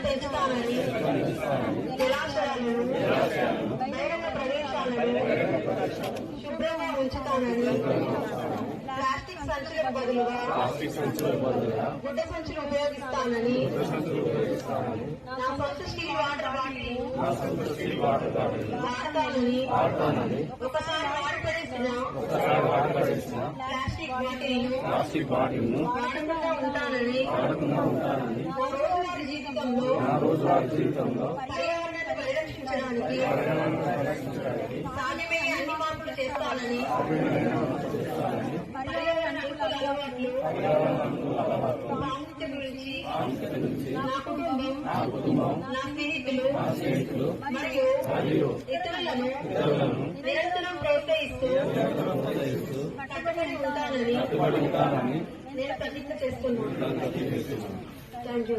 పెంచుతానని, జలాశయాలను, బహిరంగ ప్రదేశాలను శుభ్రంగా ఉంచుతానని, ప్లాస్టిక్ సంచులకు బదులుగా గుడ్డ సంచులు ఉపయోగిస్తానని, నా సొంత స్టీల్ వాటర్ బాటిల్ వాడతానని, ఒకసారి వాడపడేసిన ప్లాస్టిక్ బాటిల్ వాడకుండా ఉంటానని, రోజువారీ జీవితంలో పర్యావరణాన్ని పరిరక్షించడానికి సాధ్యమయ్యే అన్ని మార్పులు చేస్తానని, పర్యావరణ అనుకూల అలవాట్లు ప్రాముఖ్యత గురించి నా కుటుంబం, నా స్నేహితులు మరియు ఇతరులను నిరంతరం ప్రోత్సహిస్తూ కట్టుబడి ఉంటానని నేను ప్రతిజ్ఞ చేస్తున్నాను. Thank you.